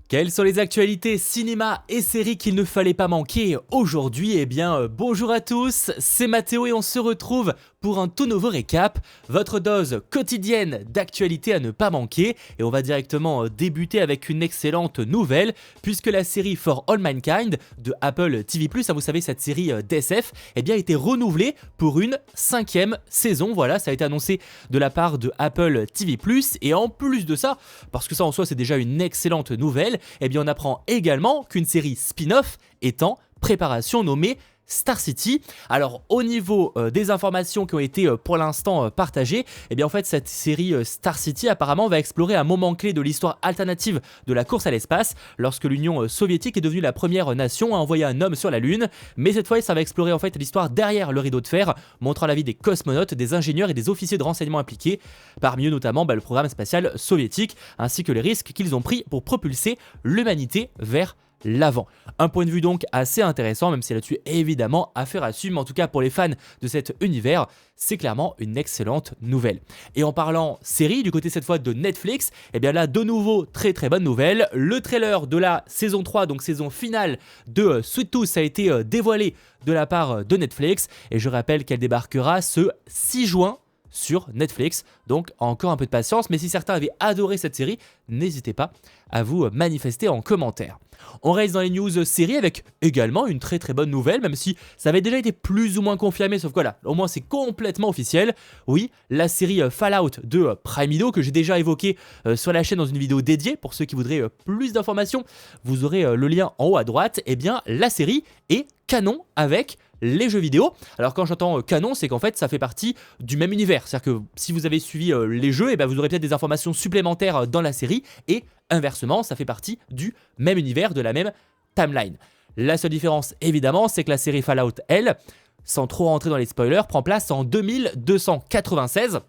Quelles sont les actualités cinéma et séries qu'il ne fallait pas manquer aujourd'hui? Bonjour à tous, c'est Mathéo et on se retrouve pour un tout nouveau récap, votre dose quotidienne d'actualités à ne pas manquer. Et on va directement débuter avec une excellente nouvelle, puisque la série For All Mankind de Apple TV+, vous savez cette série d'SF, a été renouvelée pour une 5e saison. Voilà, ça a été annoncé de la part de Apple TV+, et en plus de ça, parce que ça en soi c'est déjà une excellente nouvelle, on apprend également qu'une série spin-off est en préparation nommée Star City. Alors au niveau des informations qui ont été pour l'instant partagées, en fait cette série Star City apparemment va explorer un moment clé de l'histoire alternative de la course à l'espace, lorsque l'Union soviétique est devenue la première nation à envoyer un homme sur la Lune. Mais cette fois ça va explorer en fait l'histoire derrière le rideau de fer, montrant la vie des cosmonautes, des ingénieurs et des officiers de renseignement impliqués, parmi eux notamment le programme spatial soviétique, ainsi que les risques qu'ils ont pris pour propulser l'humanité vers l'avant. Un point de vue donc assez intéressant, même si là-dessus évidemment affaire à suivre, mais en tout cas pour les fans de cet univers, c'est clairement une excellente nouvelle. Et en parlant série, du côté cette fois de Netflix, là de nouveau très bonne nouvelle, le trailer de la saison 3, donc saison finale de Sweet Tooth a été dévoilé de la part de Netflix, et je rappelle qu'elle débarquera ce 6 juin sur Netflix, donc encore un peu de patience, mais si certains avaient adoré cette série, n'hésitez pas à vous manifester en commentaire. On reste dans les news séries avec également une très bonne nouvelle, même si ça avait déjà été plus ou moins confirmé, sauf que voilà, au moins c'est complètement officiel. Oui, la série Fallout de Prime Video, que j'ai déjà évoqué sur la chaîne dans une vidéo dédiée, pour ceux qui voudraient plus d'informations, vous aurez le lien en haut à droite, la série est canon avec les jeux vidéo. Alors quand j'entends canon, c'est qu'en fait ça fait partie du même univers, c'est-à-dire que si vous avez suivi les jeux, vous aurez peut-être des informations supplémentaires dans la série, et inversement ça fait partie du même univers, de la même timeline. La seule différence évidemment, c'est que la série Fallout, elle, sans trop rentrer dans les spoilers, prend place en 2296.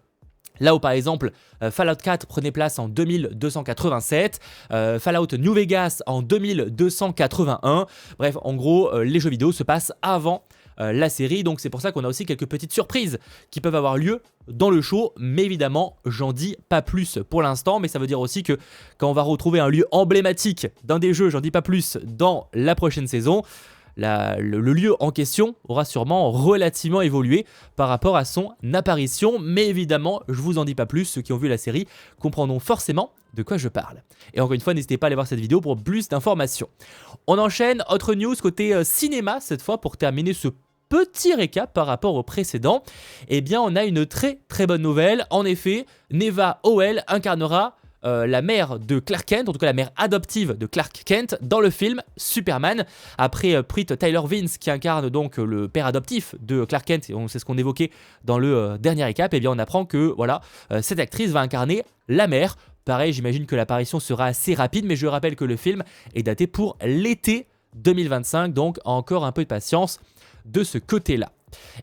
Là où par exemple Fallout 4 prenait place en 2287, Fallout New Vegas en 2281, bref en gros les jeux vidéo se passent avant la série, donc c'est pour ça qu'on a aussi quelques petites surprises qui peuvent avoir lieu dans le show, mais évidemment j'en dis pas plus pour l'instant, mais ça veut dire aussi que quand on va retrouver un lieu emblématique d'un des jeux, j'en dis pas plus, dans la prochaine saison, le lieu en question aura sûrement relativement évolué par rapport à son apparition, mais évidemment je vous en dis pas plus, ceux qui ont vu la série comprendront forcément de quoi je parle. Et encore une fois, n'hésitez pas à aller voir cette vidéo pour plus d'informations. On enchaîne, autre news côté cinéma cette fois pour terminer ce petit récap par rapport au précédent. On a une très bonne nouvelle. En effet, Neva Howell incarnera la mère de Clark Kent, en tout cas la mère adoptive de Clark Kent dans le film Superman, après Preet Tyler Vince qui incarne donc le père adoptif de Clark Kent, et c'est ce qu'on évoquait dans le dernier récap. On apprend que voilà, cette actrice va incarner la mère. Pareil, j'imagine que l'apparition sera assez rapide, mais je rappelle que le film est daté pour l'été 2025, donc encore un peu de patience de ce côté-là.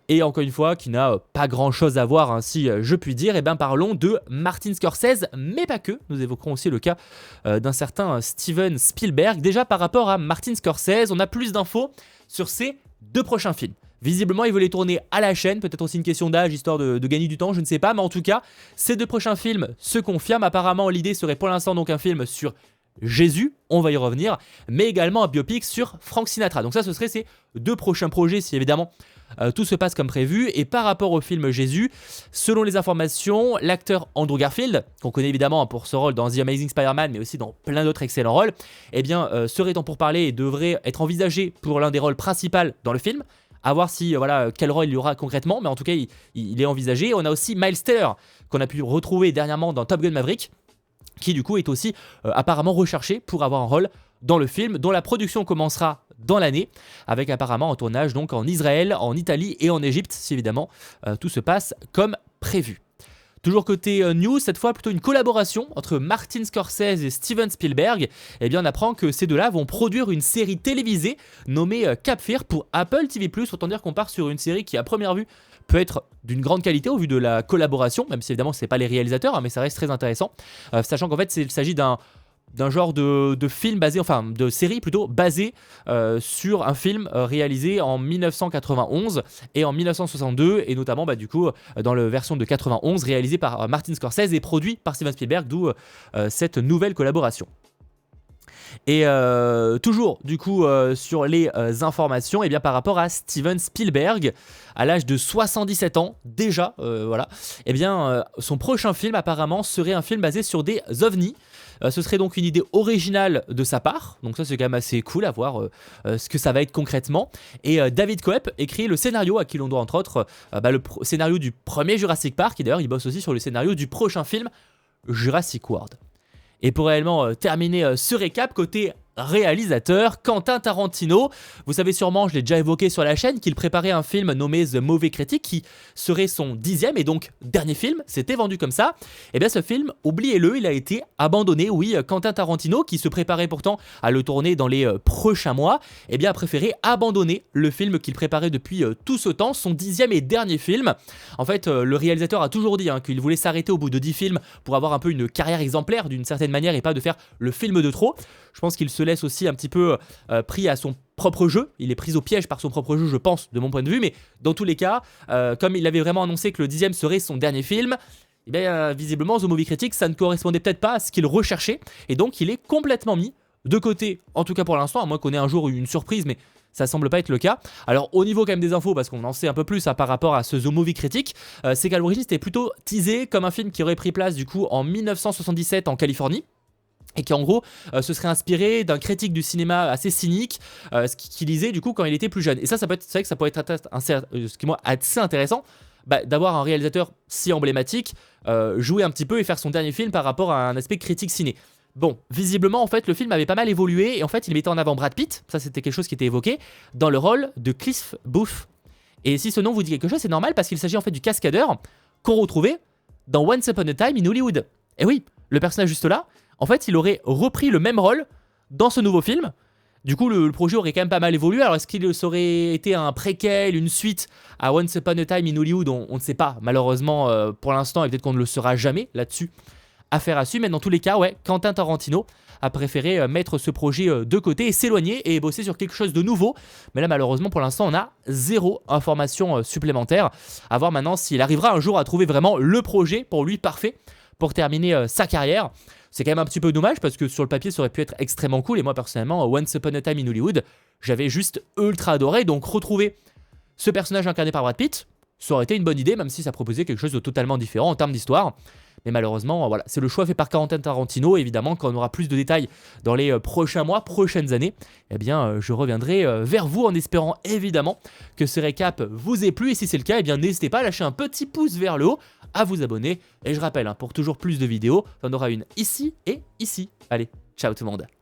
Et encore une fois, qui n'a pas grand chose à voir, si je puis dire, parlons de Martin Scorsese, mais pas que. Nous évoquerons aussi le cas d'un certain Steven Spielberg. Déjà par rapport à Martin Scorsese, on a plus d'infos sur ses 2 prochains films. Visiblement, il veut les tourner à la chaîne, peut-être aussi une question d'âge, histoire de gagner du temps, je ne sais pas, mais en tout cas, ces 2 prochains films se confirment. Apparemment, l'idée serait pour l'instant donc un film sur Jésus, on va y revenir, mais également un biopic sur Frank Sinatra. Donc ça, ce serait ces 2 prochains projets, si évidemment tout se passe comme prévu. Et par rapport au film Jésus, selon les informations, l'acteur Andrew Garfield, qu'on connaît évidemment pour ce rôle dans The Amazing Spider-Man, mais aussi dans plein d'autres excellents rôles, serait en pourparlers et devrait être envisagé pour l'un des rôles principaux dans le film. À voir si quel rôle il y aura concrètement, mais en tout cas il est envisagé. On a aussi Miles Teller, qu'on a pu retrouver dernièrement dans Top Gun Maverick, qui du coup est aussi apparemment recherché pour avoir un rôle dans le film, dont la production commencera dans l'année, avec apparemment un tournage donc en Israël, en Italie et en Égypte, si évidemment tout se passe comme prévu. Toujours côté news, cette fois plutôt une collaboration entre Martin Scorsese et Steven Spielberg. On apprend que ces deux-là vont produire une série télévisée nommée Cap Fear pour Apple TV+. Autant dire qu'on part sur une série qui à première vue peut être d'une grande qualité au vu de la collaboration, même si évidemment c'est pas les réalisateurs, mais ça reste très intéressant, sachant qu'en fait il s'agit d'un genre de film basé, enfin de série plutôt, basée sur un film réalisé en 1991 et en 1962, et notamment du coup dans la version de 91 réalisée par Martin Scorsese et produit par Steven Spielberg, d'où cette nouvelle collaboration. Et toujours du coup sur les informations, et bien par rapport à Steven Spielberg, à l'âge de 77 ans déjà, voilà, et bien son prochain film apparemment serait un film basé sur des ovnis. Ce serait donc une idée originale de sa part, donc ça c'est quand même assez cool à voir ce que ça va être concrètement. Et David Koepp écrit le scénario, à qui l'on doit entre autres scénario du premier Jurassic Park, et d'ailleurs il bosse aussi sur le scénario du prochain film Jurassic World. Et pour réellement terminer ce récap, côté réalisateur, Quentin Tarantino, vous savez sûrement, je l'ai déjà évoqué sur la chaîne, qu'il préparait un film nommé The Movie Critic, qui serait son 10e et donc dernier film, c'était vendu comme ça. Et bien ce film, oubliez-le, il a été abandonné. Oui, Quentin Tarantino, qui se préparait pourtant à le tourner dans les prochains mois, et bien a préféré abandonner le film qu'il préparait depuis tout ce temps, son 10e et dernier film. En fait, le réalisateur a toujours dit qu'il voulait s'arrêter au bout de 10 films pour avoir un peu une carrière exemplaire d'une certaine manière et pas de faire le film de trop. Je pense qu'il se laisse aussi un petit peu pris à son propre jeu. Il est pris au piège par son propre jeu, je pense, de mon point de vue. Mais dans tous les cas, comme il avait vraiment annoncé que le 10e serait son dernier film, eh bien, visiblement, The Movie Critic, ça ne correspondait peut-être pas à ce qu'il recherchait. Et donc, il est complètement mis de côté, en tout cas pour l'instant, à moins qu'on ait un jour une surprise, mais ça semble pas être le cas. Alors au niveau quand même des infos, parce qu'on en sait un peu plus par rapport à ce The Movie Critic, c'est qu'à l'origine c'était plutôt teasé comme un film qui aurait pris place du coup en 1977 en Californie. Et qui en gros se serait inspiré d'un critique du cinéma assez cynique qu'il lisait du coup quand il était plus jeune. Et ça peut être, c'est vrai que ça pourrait être assez intéressant d'avoir un réalisateur si emblématique jouer un petit peu et faire son dernier film par rapport à un aspect critique ciné. Bon, visiblement en fait le film avait pas mal évolué et en fait il mettait en avant Brad Pitt, ça c'était quelque chose qui était évoqué, dans le rôle de Cliff Booth. Et si ce nom vous dit quelque chose, c'est normal parce qu'il s'agit en fait du cascadeur qu'on retrouvait dans Once Upon a Time in Hollywood. Et oui, le personnage juste là, en fait il aurait repris le même rôle dans ce nouveau film. Du coup le projet aurait quand même pas mal évolué. Alors est-ce qu'il aurait été un préquel, une suite à Once Upon a Time in Hollywood, on ne sait pas malheureusement pour l'instant, et peut-être qu'on ne le saura jamais là-dessus. Affaire à suivre, mais dans tous les cas, ouais, Quentin Tarantino a préféré mettre ce projet de côté et s'éloigner et bosser sur quelque chose de nouveau. Mais là, malheureusement, pour l'instant, on a zéro information supplémentaire. À voir maintenant s'il arrivera un jour à trouver vraiment le projet pour lui parfait pour terminer sa carrière. C'est quand même un petit peu dommage parce que sur le papier, ça aurait pu être extrêmement cool. Et moi, personnellement, Once Upon a Time in Hollywood, j'avais juste ultra adoré. Donc, retrouver ce personnage incarné par Brad Pitt, ça aurait été une bonne idée, même si ça proposait quelque chose de totalement différent en termes d'histoire. Mais malheureusement, voilà, c'est le choix fait par Quentin Tarantino. Évidemment, quand on aura plus de détails dans les prochains mois, prochaines années, eh bien, je reviendrai vers vous en espérant évidemment que ce récap vous ait plu. Et si c'est le cas, eh bien, n'hésitez pas à lâcher un petit pouce vers le haut, à vous abonner. Et je rappelle, pour toujours plus de vidéos, on aura une ici et ici. Allez, ciao tout le monde.